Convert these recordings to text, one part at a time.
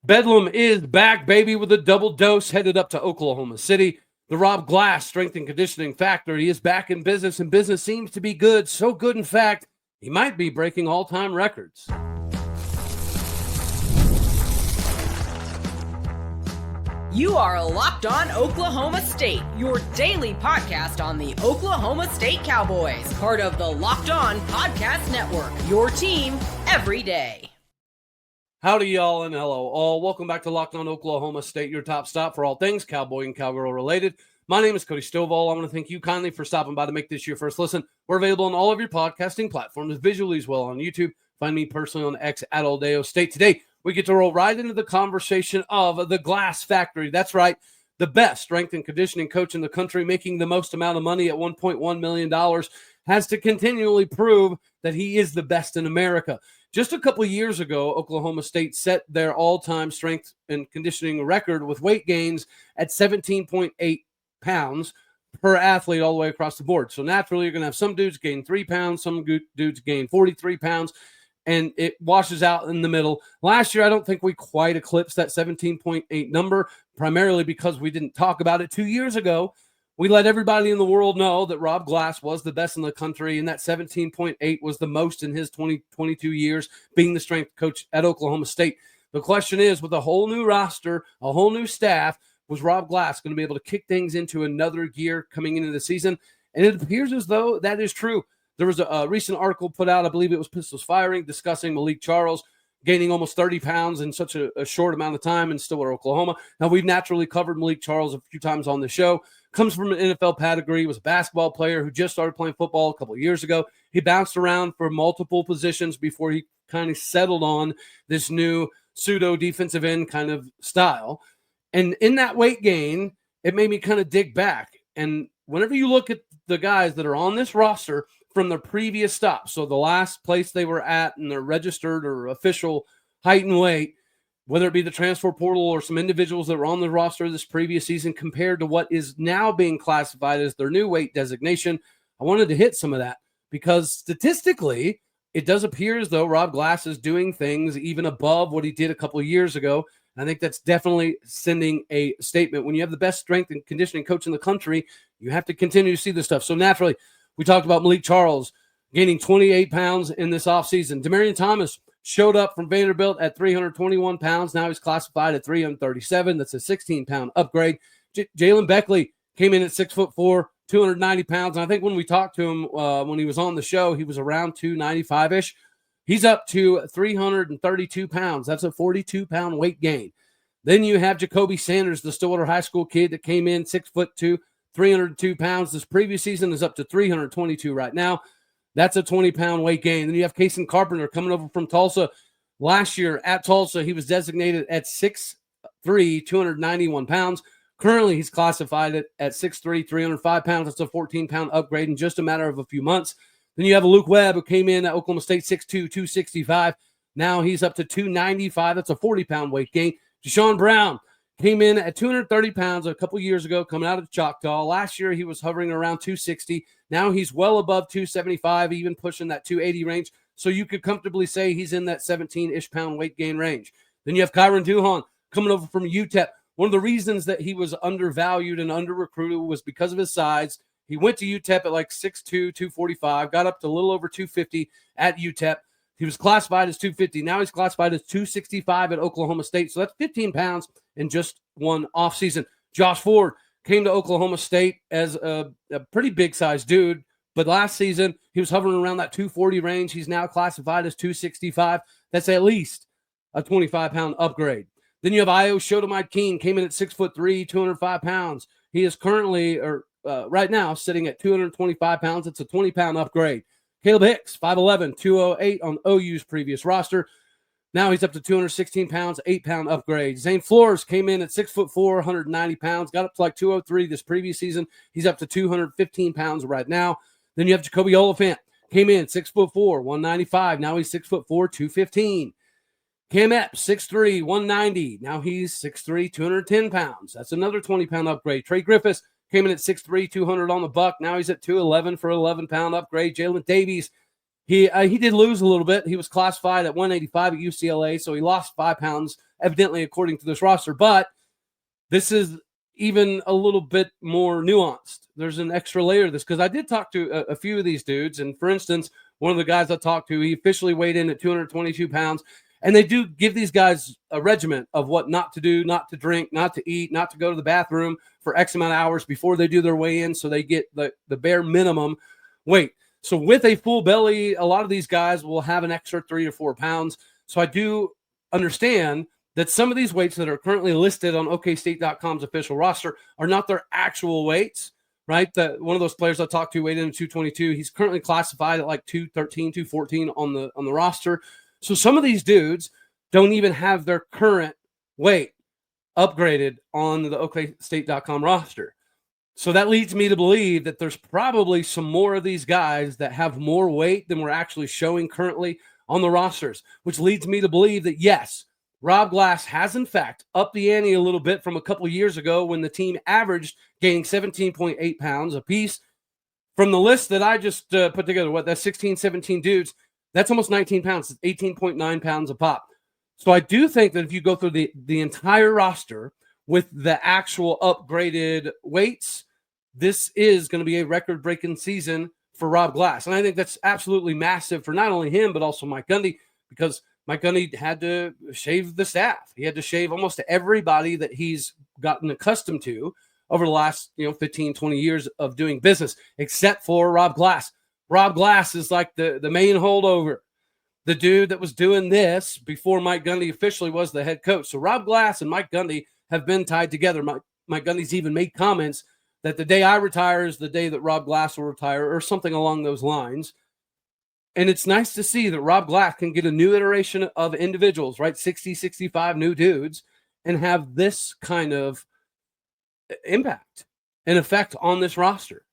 Bedlam is back, baby, with a double dose, headed up to Oklahoma City. The Rob Glass Strength and Conditioning Factory is back in business, and business seems to be good. So good, in fact, he might be breaking all-time records. You are Locked On Oklahoma State, your daily podcast on the Oklahoma State Cowboys, part of the Locked On Podcast Network, your team every day. Howdy, y'all, and hello, all. Welcome back to Locked On Oklahoma State, your top stop for all things cowboy and cowgirl related. My name is Cody Stovall. I want to thank you kindly for stopping by to make this your first listen. We're available on all of your podcasting platforms, visually as well on YouTube. Find me personally on X at Oldeo State. Today, we get to roll right into the conversation of the Glass Factory. That's right, the best strength and conditioning coach in the country, making the most amount of money at $1.1 million, has to continually prove that he is the best in America. Just a couple of years ago, Oklahoma State set their all-time strength and conditioning record with weight gains at 17.8 pounds per athlete all the way across the board. So naturally, you're going to have some dudes gain 3 pounds, some dudes gain 43 pounds, and it washes out in the middle. Last year, I don't think we quite eclipsed that 17.8 number, primarily because we didn't talk about it. 2 years ago, we let everybody in the world know that Rob Glass was the best in the country, and that 17.8 was the most in his 22 years being the strength coach at Oklahoma State. The question is, with a whole new roster, a whole new staff, was Rob Glass going to be able to kick things into another gear coming into the season? And it appears as though that is true. There was a recent article put out, I believe it was Pistols Firing, discussing Malik Charles gaining almost 30 pounds in such a short amount of time in Stillwater, Oklahoma. Now, we've naturally covered Malik Charles a few times on the show. Comes from an NFL pedigree, was a basketball player who just started playing football a couple of years ago. He bounced around for multiple positions before he kind of settled on this new pseudo defensive end kind of style. And in that weight gain, it made me kind of dig back. And whenever you look at the guys that are on this roster from their previous stops, so the last place they were at in their registered or official height and weight, whether it be the transfer portal or some individuals that were on the roster this previous season compared to what is now being classified as their new weight designation, I wanted to hit some of that because statistically, it does appear as though Rob Glass is doing things even above what he did a couple of years ago. And I think that's definitely sending a statement. When you have the best strength and conditioning coach in the country, you have to continue to see this stuff. So naturally, we talked about Malik Charles gaining 28 pounds in this offseason. Demarion Thomas showed up from Vanderbilt at 321 pounds. Now he's classified at 337. That's a 16-pound upgrade. Jalen Beckley came in at 6'4", 290 pounds. And I think when we talked to him when he was on the show, he was around 295-ish. He's up to 332 pounds. That's a 42-pound weight gain. Then you have Jacoby Sanders, the Stillwater High School kid that came in 6'2", 302 pounds. This previous season is up to 322 right now. That's a 20-pound weight gain. Then you have Kason Carpenter coming over from Tulsa. Last year at Tulsa, he was designated at 6'3", 291 pounds. Currently, he's classified at 6'3", 305 pounds. That's a 14-pound upgrade in just a matter of a few months. Then you have a Luke Webb who came in at Oklahoma State 6'2", 265. Now he's up to 295. That's a 40-pound weight gain. Deshaun Brown came in at 230 pounds a couple years ago, coming out of Choctaw. Last year, he was hovering around 260. Now he's well above 275, even pushing that 280 range. So you could comfortably say he's in that 17-ish pound weight gain range. Then you have Kyron Duhon coming over from UTEP. One of the reasons that he was undervalued and under-recruited was because of his size. He went to UTEP at like 6'2", 245, got up to a little over 250 at UTEP. He was classified as 250. Now he's classified as 265 at Oklahoma State. So that's 15 pounds in just one offseason. Josh Ford came to Oklahoma State as a pretty big-sized dude, but last season he was hovering around that 240 range. He's now classified as 265. That's at least a 25-pound upgrade. Then you have Io Shotomite King, came in at 6'3", 205 pounds. He is currently, right now, sitting at 225 pounds. It's a 20-pound upgrade. Caleb Hicks, 5'11", 208 on OU's previous roster. Now he's up to 216 pounds, 8-pound upgrade. Zane Flores came in at 6'4", 190 pounds, got up to like 203 this previous season. He's up to 215 pounds right now. Then you have Jacoby Oliphant, came in 6'4", 195. Now he's 6'4", 215. Cam Epps, 6'3", 190. Now he's 6'3", 210 pounds. That's another 20-pound upgrade. Trey Griffiths came in at 6'3", 200 on the buck. Now he's at 211 for an 11-pound upgrade. Jalen Davies He did lose a little bit. He was classified at 185 at UCLA, so he lost 5 pounds, evidently, according to this roster. But this is even a little bit more nuanced. There's an extra layer to this, because I did talk to a few of these dudes. And for instance, one of the guys I talked to, he officially weighed in at 222 pounds. And they do give these guys a regiment of what not to do, not to drink, not to eat, not to go to the bathroom for X amount of hours before they do their weigh-in, so they get the bare minimum weight. So with a full belly, a lot of these guys will have an extra 3 to 4 pounds. So I do understand that some of these weights that are currently listed on OKState.com's official roster are not their actual weights, right? One of those players I talked to weighed in at 222. He's currently classified at like 213, 214 on the roster. So some of these dudes don't even have their current weight upgraded on the OKState.com roster. So that leads me to believe that there's probably some more of these guys that have more weight than we're actually showing currently on the rosters, which leads me to believe that, yes, Rob Glass has, in fact, upped the ante a little bit from a couple of years ago when the team averaged gaining 17.8 pounds apiece. From the list that I just put together, that's 16, 17 dudes, that's almost 19 pounds, 18.9 pounds a pop. So I do think that if you go through the entire roster with the actual upgraded weights, this is going to be a record-breaking season for Rob Glass. And I think that's absolutely massive for not only him, but also Mike Gundy, because Mike Gundy had to shave the staff. He had to shave almost everybody that he's gotten accustomed to over the last 15, 20 years of doing business, except for Rob Glass. Rob Glass is like the main holdover, the dude that was doing this before Mike Gundy officially was the head coach. So Rob Glass and Mike Gundy have been tied together. Mike Gundy's even made comments that the day I retire is the day that Rob Glass will retire, or something along those lines. And it's nice to see that Rob Glass can get a new iteration of individuals, right? 60, 65 new dudes, and have this kind of impact and effect on this roster.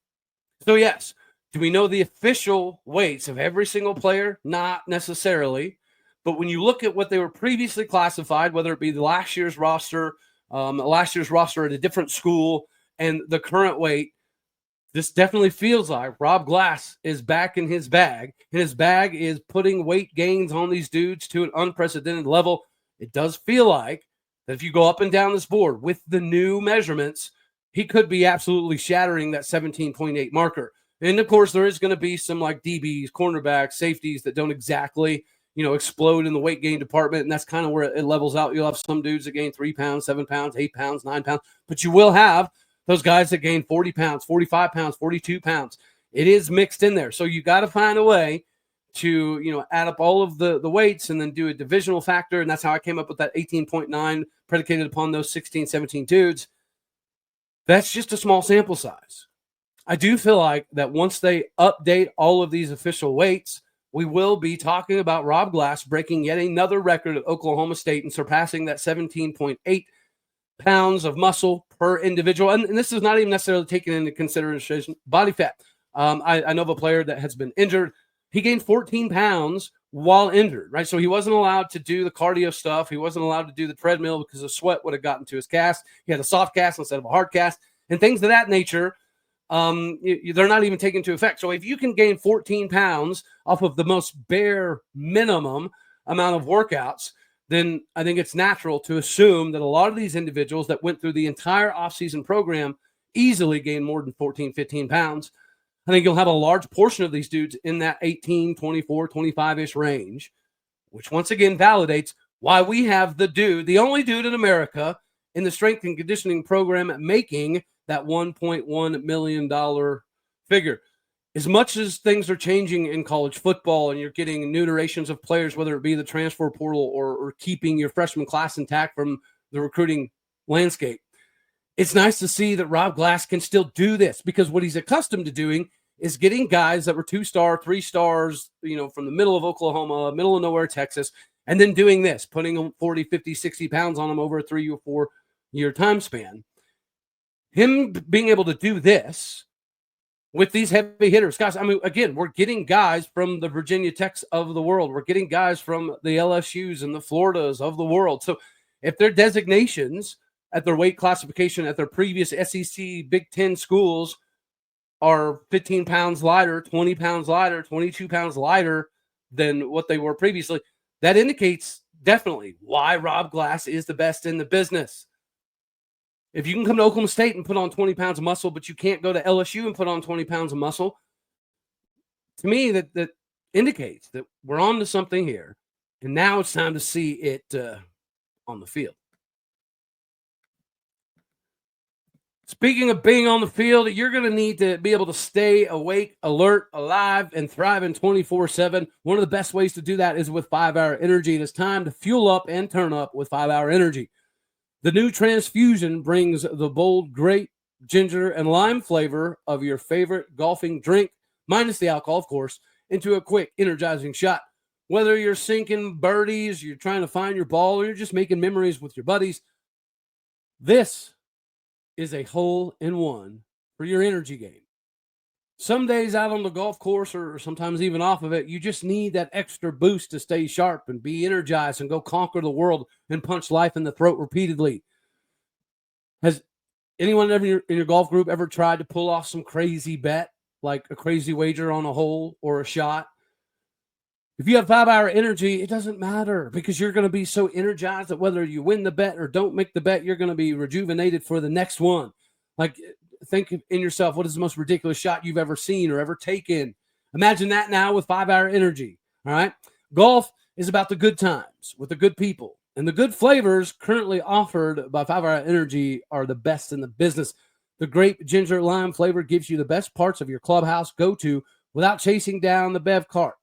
So yes, do we know the official weights of every single player? Not necessarily. But when you look at what they were previously classified, whether it be the last year's roster at a different school, and the current weight, this definitely feels like Rob Glass is back in his bag. And his bag is putting weight gains on these dudes to an unprecedented level. It does feel like that if you go up and down this board with the new measurements, he could be absolutely shattering that 17.8 marker. And of course, there is going to be some like DBs, cornerbacks, safeties that don't exactly, explode in the weight gain department. And that's kind of where it levels out. You'll have some dudes that gain 3 pounds, 7 pounds, 8 pounds, 9 pounds, but you will have those guys that gain 40 pounds, 45 pounds, 42 pounds. It is mixed in there. So you got to find a way to, add up all of the weights and then do a divisional factor. And that's how I came up with that 18.9 predicated upon those 16, 17 dudes. That's just a small sample size. I do feel like that once they update all of these official weights, we will be talking about Rob Glass breaking yet another record at Oklahoma State and surpassing that 17.8 pounds of muscle per individual. And this is not even necessarily taken into consideration body fat. I know of a player that has been injured. He gained 14 pounds while injured, right? So he wasn't allowed to do the cardio stuff. He wasn't allowed to do the treadmill because the sweat would have gotten to his cast. He had a soft cast instead of a hard cast and things of that nature. They're not even taken into effect. So if you can gain 14 pounds off of the most bare minimum amount of workouts, then I think it's natural to assume that a lot of these individuals that went through the entire offseason program easily gained more than 14, 15 pounds. I think you'll have a large portion of these dudes in that 18, 24, 25-ish range, which once again validates why we have the only dude in America in the strength and conditioning program making that $1.1 million figure. As much as things are changing in college football and you're getting new iterations of players, whether it be the transfer portal or keeping your freshman class intact from the recruiting landscape, it's nice to see that Rob Glass can still do this, because what he's accustomed to doing is getting guys that were 2-star, 3 stars, from the middle of Oklahoma, middle of nowhere, Texas, and then doing this, putting them 40, 50, 60 pounds on them over a 3 or 4 year time span. Him being able to do this with these heavy hitters, guys, again, we're getting guys from the Virginia Techs of the world. We're getting guys from the LSUs and the Floridas of the world. So if their designations at their weight classification at their previous SEC Big Ten schools are 15 pounds lighter, 20 pounds lighter, 22 pounds lighter than what they were previously. That indicates definitely why Rob Glass is the best in the business. If you can come to Oklahoma State and put on 20 pounds of muscle, but you can't go to LSU and put on 20 pounds of muscle, to me, that indicates that we're on to something here. And now it's time to see it on the field. Speaking of being on the field, you're going to need to be able to stay awake, alert, alive, and thriving 24/7. One of the best ways to do that is with 5-Hour Energy. It is time to fuel up and turn up with 5-Hour Energy. The new transfusion brings the bold grape, ginger, and lime flavor of your favorite golfing drink, minus the alcohol, of course, into a quick, energizing shot. Whether you're sinking birdies, you're trying to find your ball, or you're just making memories with your buddies, this is a hole-in-one for your energy game. Some days out on the golf course, or sometimes even off of it, you just need that extra boost to stay sharp and be energized and go conquer the world and punch life in the throat repeatedly. Has anyone ever in your golf group ever tried to pull off some crazy bet, like a crazy wager on a hole or a shot? If you have 5-Hour Energy, it doesn't matter because you're going to be so energized that whether you win the bet or don't make the bet, you're going to be rejuvenated for the next one. Like, think in yourself, what is the most ridiculous shot you've ever seen or ever taken? Imagine that now with 5-Hour Energy. All right. Golf is about the good times with the good people, and the good flavors currently offered by 5-Hour Energy are the best in the business. The grape, ginger, lime flavor gives you the best parts of your clubhouse go-to without chasing down the bev cart.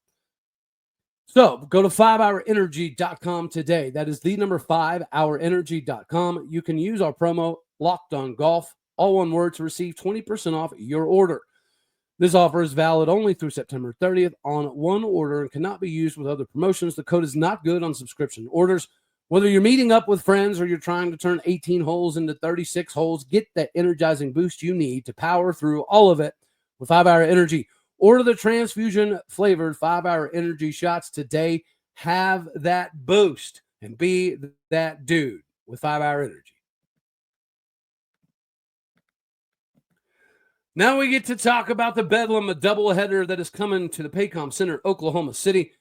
So go to 5hourenergy.com today. That is the number 5hourenergy.com. You can use our promo Locked On Golf, all one word, to receive 20% off your order. This offer is valid only through September 30th on one order and cannot be used with other promotions. The code is not good on subscription orders. Whether you're meeting up with friends or you're trying to turn 18 holes into 36 holes, get that energizing boost you need to power through all of it with 5-Hour Energy. Order the transfusion-flavored 5-Hour Energy shots today. Have that boost and be that dude with 5-Hour Energy. Now we get to talk about the Bedlam, a doubleheader that is coming to the Paycom Center, Oklahoma City.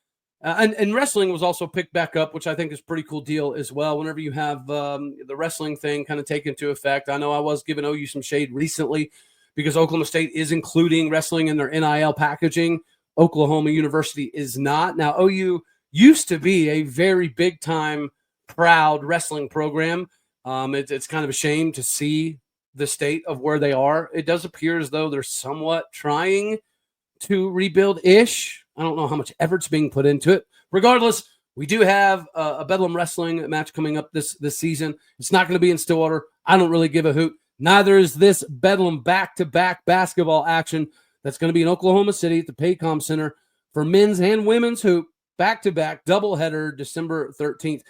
And wrestling was also picked back up, which I think is a pretty cool deal as well. Whenever you have the wrestling thing kind of take into effect. I know I was giving OU some shade recently because Oklahoma State is including wrestling in their NIL packaging. Oklahoma University is not. Now, OU used to be a very big-time, proud wrestling program. It's kind of a shame to see the state of where they are. It does appear as though they're somewhat trying to rebuild-ish. I don't know how much effort's being put into it. Regardless, we do have a Bedlam wrestling match coming up this season. It's not going to be in Stillwater. I don't really give a hoot. Neither is this Bedlam back-to-back basketball action that's going to be in Oklahoma City at the Paycom Center for men's and women's hoop, back-to-back doubleheader December 13th.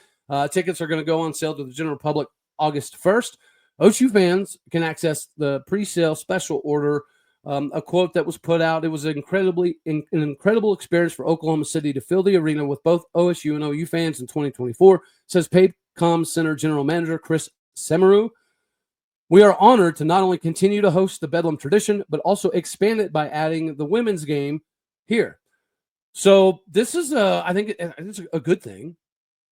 Tickets are going to go on sale to the general public August 1st. OSU fans can access the pre-sale special order. A quote that was put out: it was an incredible experience for Oklahoma City to fill the arena with both OSU and OU fans in 2024, says Paycom Center General Manager Chris Semeru. We are honored to not only continue to host the Bedlam tradition, but also expand it by adding the women's game here. So this is, I think it's a good thing.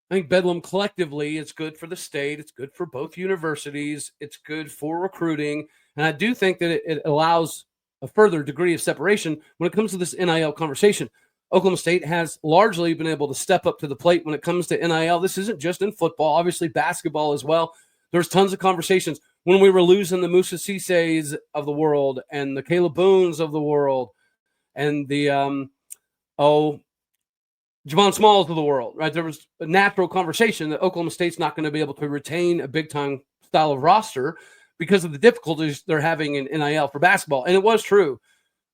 I think Bedlam collectively is good for the state. It's good for both universities. It's good for recruiting. And I do think that it allows a further degree of separation when it comes to this NIL conversation. Oklahoma State has largely been able to step up to the plate when it comes to NIL. This isn't just in football, obviously basketball as well. There's tons of conversations when we were losing the Musa Cisse's of the world and the Caleb Boones of the world and the Javon Smalls of the world, right? There was a natural conversation that Oklahoma State's not going to be able to retain a big-time style of roster because of the difficulties they're having in NIL for basketball. And it was true.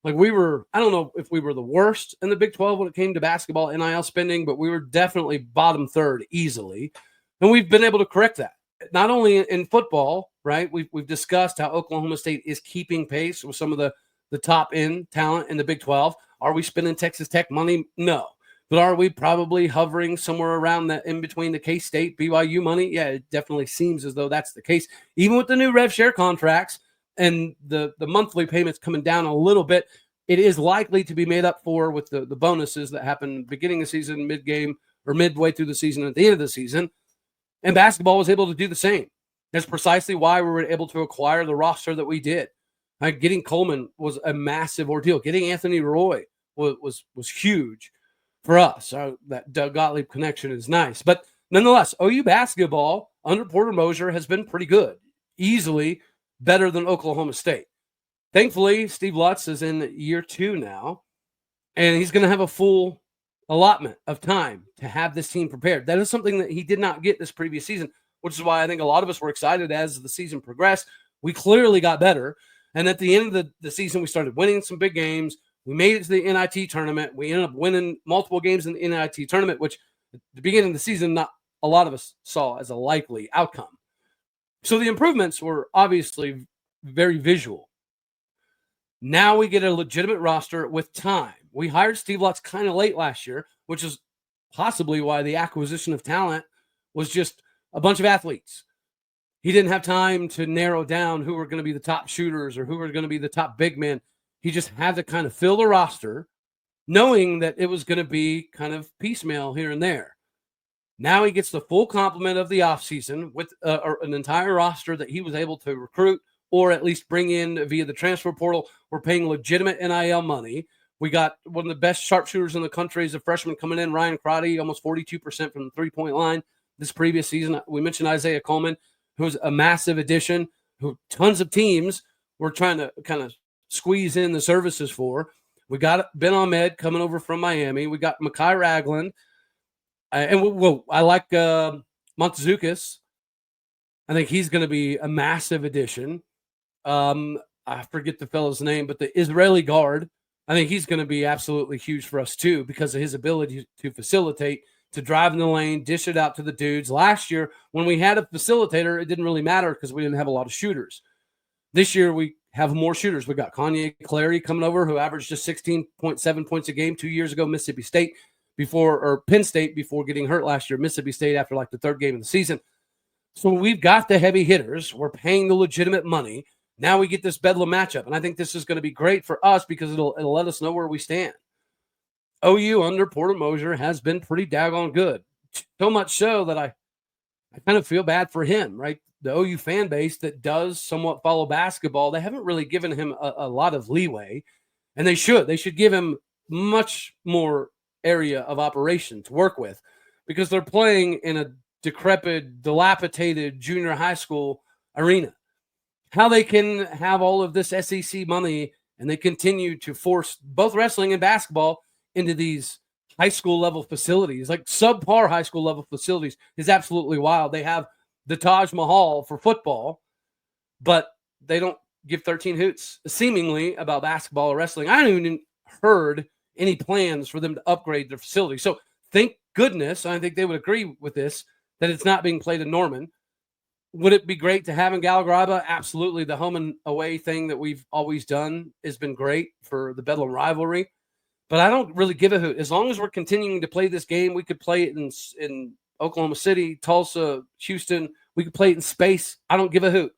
Like I don't know if we were the worst in the Big 12 when it came to basketball NIL spending, but we were definitely bottom third easily. And we've been able to correct that. Not only in football, right? We've discussed how Oklahoma State is keeping pace with some of the top end talent in the Big 12. Are we spending Texas Tech money? No. But are we probably hovering somewhere around that in between the K-State, BYU money? Yeah, it definitely seems as though that's the case. Even with the new rev share contracts and the monthly payments coming down a little bit, it is likely to be made up for with the bonuses that happen beginning of the season, mid-game, or midway through the season, at the end of the season. And basketball was able to do the same. That's precisely why we were able to acquire the roster that we did. Getting Coleman was a massive ordeal. Getting Anthony Roy was huge for us. That Doug Gottlieb connection is nice. But nonetheless, OU basketball under Porter Moser has been pretty good, easily better than Oklahoma State. Thankfully, Steve Lutz is in year 2 now, and he's going to have a full allotment of time to have this team prepared. That is something that he did not get this previous season, which is why I think a lot of us were excited as the season progressed. We clearly got better, and at the end of the season, we started winning some big games. We made it to the NIT tournament. We ended up winning multiple games in the NIT tournament, which at the beginning of the season, not a lot of us saw as a likely outcome. So the improvements were obviously very visual. Now we get a legitimate roster with time. We hired Steve Lutz kind of late last year, which is possibly why the acquisition of talent was just a bunch of athletes. He didn't have time to narrow down who were going to be the top shooters or who were going to be the top big men. He just had to kind of fill the roster, knowing that it was going to be kind of piecemeal here and there. Now he gets the full complement of the offseason with an entire roster that he was able to recruit or at least bring in via the transfer portal. We're paying legitimate NIL money. We got one of the best sharpshooters in the country as a freshman coming in, Ryan Crotty, almost 42% from the three-point line this previous season. We mentioned Isaiah Coleman, who's a massive addition, who tons of teams were trying to kind of squeeze in the services for. We got Ben Ahmed coming over from Miami. We got Mekhi Ragland. I like Montezukis. I think he's going to be a massive addition. I forget the fellow's name, but the Israeli guard, I think he's going to be absolutely huge for us too because of his ability to facilitate, to drive in the lane, dish it out to the dudes. Last year, when we had a facilitator, it didn't really matter because we didn't have a lot of shooters. This year, we have more shooters. We got Kanye Clary coming over, who averaged just 16.7 points a game 2 years ago, Mississippi State Penn State before getting hurt last year, Mississippi State after like the third game of the season. So we've got the heavy hitters. We're paying the legitimate money. Now we get this Bedlam matchup, and I think this is going to be great for us because it'll let us know where we stand. OU under Porter Moser has been pretty daggone good, so much so that I kind of feel bad for him, right? The OU fan base that does somewhat follow basketball, they haven't really given him a lot of leeway, and they should. They should give him much more area of operation to work with because they're playing in a decrepit, dilapidated junior high school arena. How they can have all of this SEC money and they continue to force both wrestling and basketball into these high school level facilities, like subpar high school level facilities, is absolutely wild. They have the Taj Mahal for football, but they don't give 13 hoots seemingly about basketball or wrestling. I haven't even heard any plans for them to upgrade their facility. So thank goodness, I think they would agree with this, that it's not being played in Norman. Would it be great to have in Gallagher? Absolutely. The home and away thing that we've always done has been great for the Bedlam rivalry. But I don't really give a hoot. As long as we're continuing to play this game, we could play it in Oklahoma City, Tulsa, Houston. We could play it in space. I don't give a hoot.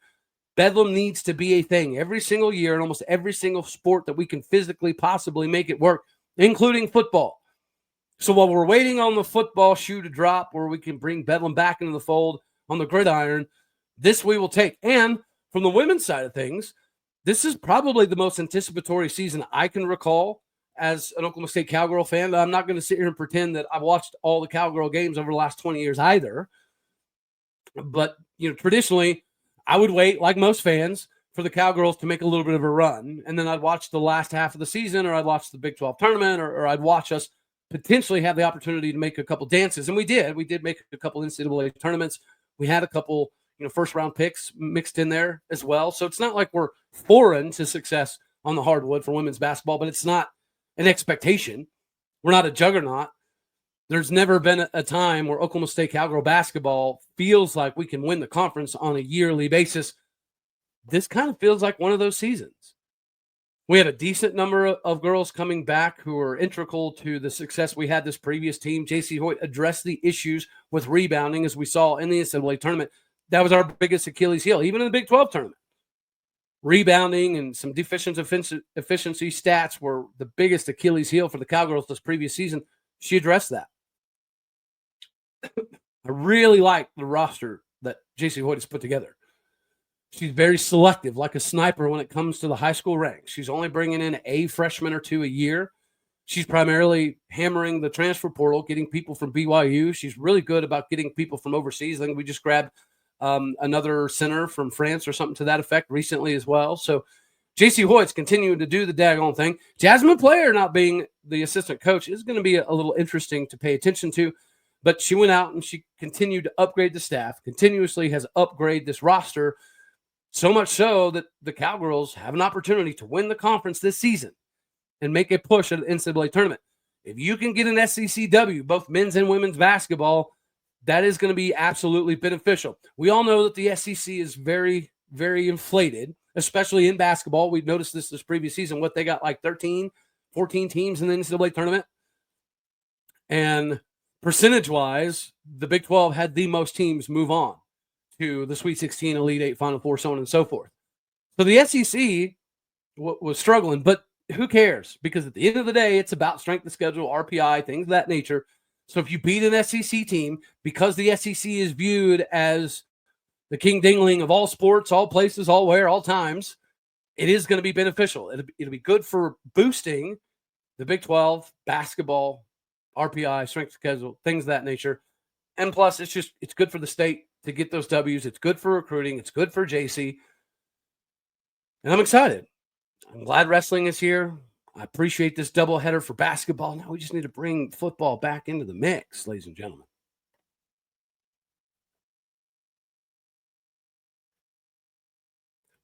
Bedlam needs to be a thing every single year in almost every single sport that we can physically possibly make it work, including football. So while we're waiting on the football shoe to drop where we can bring Bedlam back into the fold on the gridiron, this we will take. And from the women's side of things, this is probably the most anticipatory season I can recall as an Oklahoma State Cowgirl fan. I'm not going to sit here and pretend that I've watched all the Cowgirl games over the last 20 years either. But, traditionally, I would wait, like most fans, for the Cowgirls to make a little bit of a run. And then I'd watch the last half of the season, or I'd watch the Big 12 tournament, or I'd watch us potentially have the opportunity to make a couple dances. And we did. We did make a couple NCAA tournaments. We had a couple first-round picks mixed in there as well. So it's not like we're foreign to success on the hardwood for women's basketball, but it's not an expectation. We're not a juggernaut. There's never been a time where Oklahoma State Cowgirl basketball feels like we can win the conference on a yearly basis. This kind of feels like one of those seasons. We had a decent number of girls coming back who were integral to the success we had this previous team. JC Hoyt addressed the issues with rebounding, as we saw in the NCAA tournament. That was our biggest Achilles heel, even in the Big 12 tournament. rebounding and some defensive efficiency stats were the biggest Achilles heel for the Cowgirls this previous season. She addressed that. I really like the roster that J.C. Hoyt has put together. She's very selective, like a sniper when it comes to the high school ranks. She's only bringing in a freshman or two a year. She's primarily hammering the transfer portal, getting people from BYU. She's really good about getting people from overseas. I think we just grabbed another center from France or something to that effect recently as well. So J.C. Hoyt's continuing to do the daggone thing. Jasmine Player not being the assistant coach is going to be a little interesting to pay attention to. But she went out and she continued to upgrade the staff, continuously has upgraded this roster, so much so that the Cowgirls have an opportunity to win the conference this season and make a push at the NCAA tournament. If you can get an SECW, both men's and women's basketball, that is going to be absolutely beneficial. We all know that the SEC is very, very inflated, especially in basketball. We've noticed this previous season, what they got like 13, 14 teams in the NCAA tournament. And percentage-wise, the Big 12 had the most teams move on to the Sweet 16, Elite 8, Final Four, so on and so forth. So the SEC was struggling, but who cares? Because at the end of the day, it's about strength of schedule, RPI, things of that nature. So if you beat an SEC team, because the SEC is viewed as the king dingling of all sports, all places, all where, all times, it is going to be beneficial. It'll be good for boosting the Big 12 basketball, RPI, strength of schedule, things of that nature. And plus, it's good for the state to get those W's. It's good for recruiting. It's good for JC. And I'm excited. I'm glad wrestling is here. I appreciate this doubleheader for basketball. Now we just need to bring football back into the mix, ladies and gentlemen.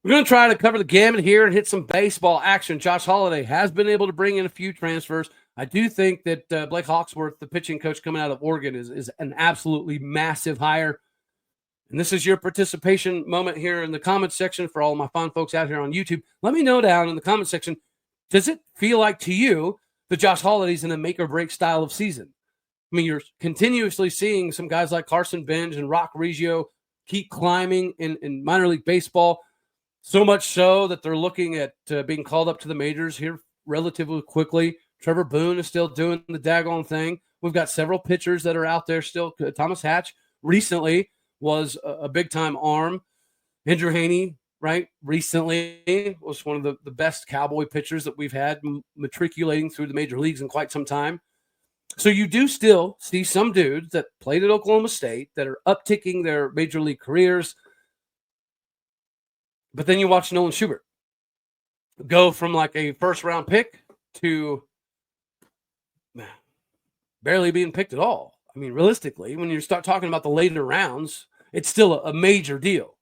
We're going to try to cover the gamut here and hit some baseball action. Josh Holliday has been able to bring in a few transfers. I do think that Blake Hawksworth, the pitching coach coming out of Oregon, is an absolutely massive hire. And this is your participation moment here in the comments section for all of my fine folks out here on YouTube. Let me know down in the comment section, does it feel like to you that Josh Holliday's in a make-or-break style of season? I mean, you're continuously seeing some guys like Carson Benj and Rock Reggio keep climbing in minor league baseball, so much so that they're looking at being called up to the majors here relatively quickly. Trevor Boone is still doing the daggone thing. We've got several pitchers that are out there still. Thomas Hatch recently was a big-time arm. Andrew Haney, right, recently was one of the best Cowboy pitchers that we've had matriculating through the major leagues in quite some time. So you do still see some dudes that played at Oklahoma State that are upticking their major league careers. But then you watch Nolan Schubert go from like a first-round pick to barely being picked at all. I mean, realistically, when you start talking about the later rounds, it's still a major deal.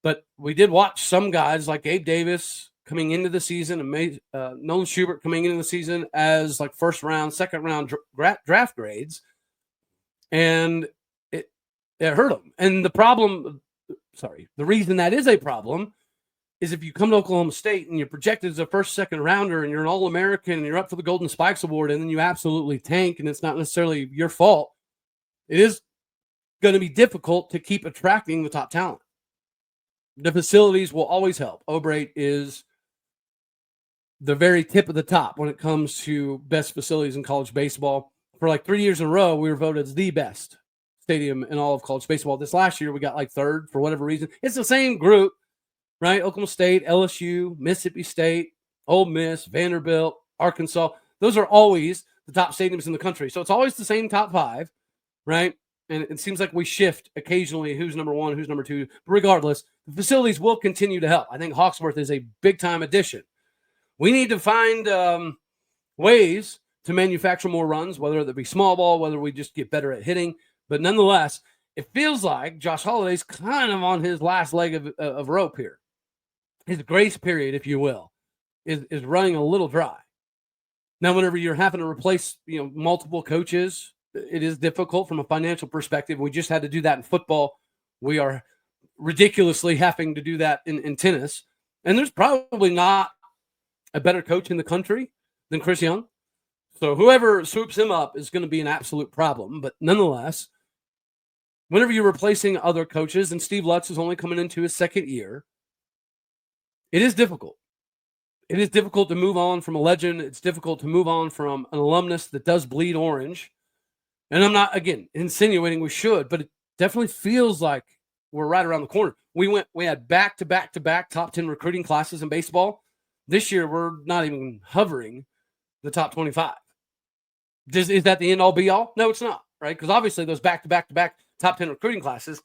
But we did watch some guys like Gabe Davis coming into the season and Nolan Schubert coming into the season as like first round, second round draft grades. And it hurt them. And the reason that is a problem is if you come to Oklahoma State and you're projected as a first, second rounder and you're an All-American and you're up for the Golden Spikes Award and then you absolutely tank and it's not necessarily your fault, it is going to be difficult to keep attracting the top talent. The facilities will always help. Obrate is the very tip of the top when it comes to best facilities in college baseball. For like 3 years in a row, we were voted as the best stadium in all of college baseball. This last year, we got like third for whatever reason. It's the same group, right? Oklahoma State, LSU, Mississippi State, Ole Miss, Vanderbilt, Arkansas. Those are always the top stadiums in the country. So it's always the same top five, right? And it seems like we shift occasionally who's number one, who's number two. But regardless, the facilities will continue to help. I think Hawksworth is a big-time addition. We need to find ways to manufacture more runs, whether it be small ball, whether we just get better at hitting. But nonetheless, it feels like Josh Holliday's kind of on his last leg of rope here. His grace period, if you will, is running a little dry. Now, whenever you're having to replace multiple coaches, it is difficult from a financial perspective. We just had to do that in football. We are ridiculously having to do that in tennis. And there's probably not a better coach in the country than Chris Young. So whoever swoops him up is going to be an absolute problem. But nonetheless, whenever you're replacing other coaches, and Steve Lutz is only coming into his second year, it is difficult. It is difficult to move on from a legend. It's difficult to move on from an alumnus that does bleed orange. And I'm not, again, insinuating we should, but it definitely feels like we're right around the corner. We had back-to-back top 10 recruiting classes in baseball. This year, we're not even hovering the top 25. Is that the end-all, be-all? No, it's not, right? Because obviously those back-to-back top 10 recruiting classes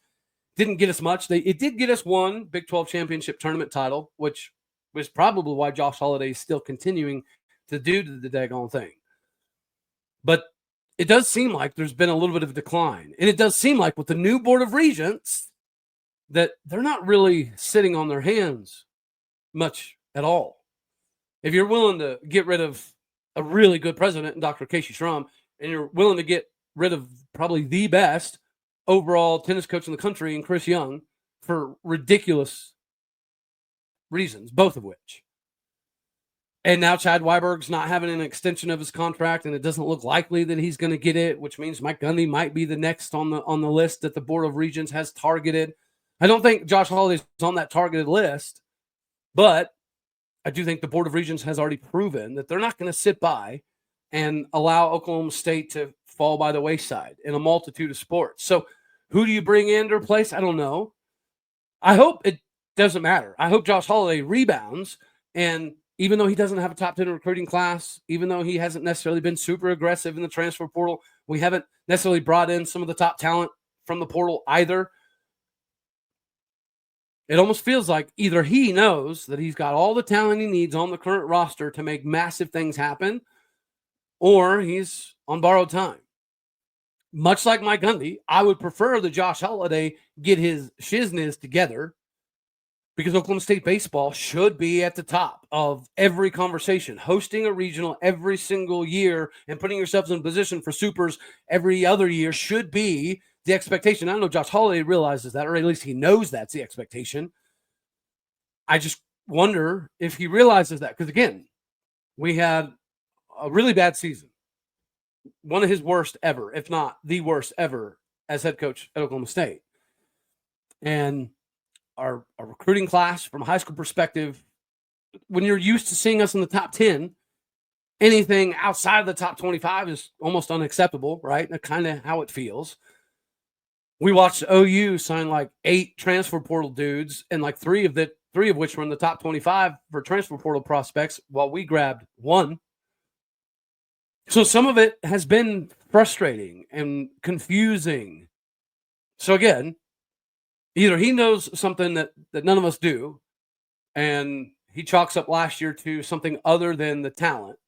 didn't get us much. It did get us one Big 12 championship tournament title, which was probably why Josh Holliday is still continuing to do the daggone thing. But it does seem like there's been a little bit of a decline. And it does seem like with the new Board of Regents that they're not really sitting on their hands much at all. If you're willing to get rid of a really good president, Dr. Casey Schramm, and you're willing to get rid of probably the best overall tennis coach in the country in Chris Young for ridiculous reasons, both of which. And now Chad Weiberg's not having an extension of his contract, and it doesn't look likely that he's going to get it, which means Mike Gundy might be the next on the list that the Board of Regents has targeted. I don't think Josh Holliday's on that targeted list, but I do think the Board of Regents has already proven that they're not going to sit by and allow Oklahoma State to fall by the wayside in a multitude of sports. So who do you bring in to replace? I don't know. I hope it doesn't matter. I hope Josh Holliday rebounds, and even though he doesn't have a top 10 recruiting class, even though he hasn't necessarily been super aggressive in the transfer portal, we haven't necessarily brought in some of the top talent from the portal either. It almost feels like either he knows that he's got all the talent he needs on the current roster to make massive things happen, or he's on borrowed time. Much like Mike Gundy, I would prefer that Josh Holliday get his shizness together, because Oklahoma State baseball should be at the top of every conversation. Hosting a regional every single year and putting yourselves in position for supers every other year should be the expectation. I don't know if Josh Holliday realizes that, or at least he knows that's the expectation. I just wonder if he realizes that, because, again, we had a really bad season. One of his worst ever, if not the worst ever, as head coach at Oklahoma State. And our recruiting class from a high school perspective, when you're used to seeing us in the top 10, anything outside of the top 25 is almost unacceptable, right? That's kind of how it feels. We watched OU sign like 8 transfer portal dudes, and like 3 of which were in the top 25 for transfer portal prospects, while we grabbed 1. So some of it has been frustrating and confusing. So again, either he knows something that none of us do, and he chalks up last year to something other than the talent.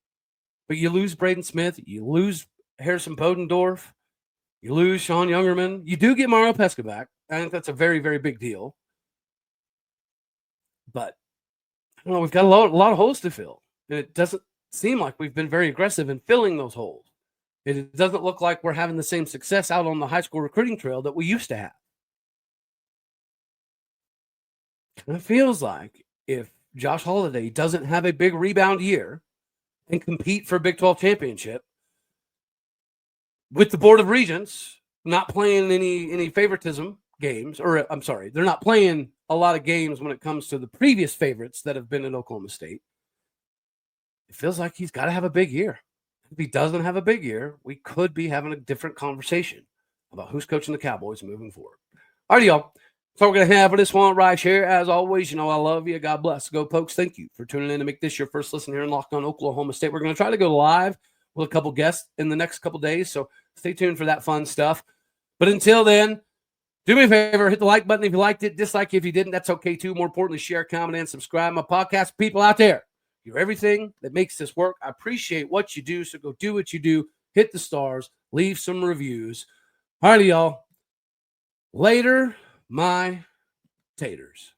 But you lose Braden Smith, you lose Harrison Bodendorf, you lose Sean Youngerman. You do get Mario Pesca back. I think that's a very, very big deal. But I don't know, we've got a lot of holes to fill, and it doesn't seem like we've been very aggressive in filling those holes. It doesn't look like we're having the same success out on the high school recruiting trail that we used to have. And it feels like if Josh Holliday doesn't have a big rebound year and compete for a Big 12 championship, with the Board of Regents not playing any favoritism games, or I'm sorry, they're not playing a lot of games when it comes to the previous favorites that have been at Oklahoma State, it feels like he's got to have a big year. If he doesn't have a big year, we could be having a different conversation about who's coaching the Cowboys moving forward. All right, y'all. So we're going to have for this one right here. As always, you know I love you. God bless. Go Pokes. Thank you for tuning in to make this your first listen here in Locked On Oklahoma State. We're going to try to go live with a couple guests in the next couple days, so stay tuned for that fun stuff. But until then, do me a favor, hit the like button if you liked it, dislike if you didn't. That's okay too. More importantly, share, comment, and subscribe. My podcast people out there, you're everything that makes this work. I appreciate what you do, so go do what you do. Hit the stars. Leave some reviews. All righty, y'all. Later, my taters.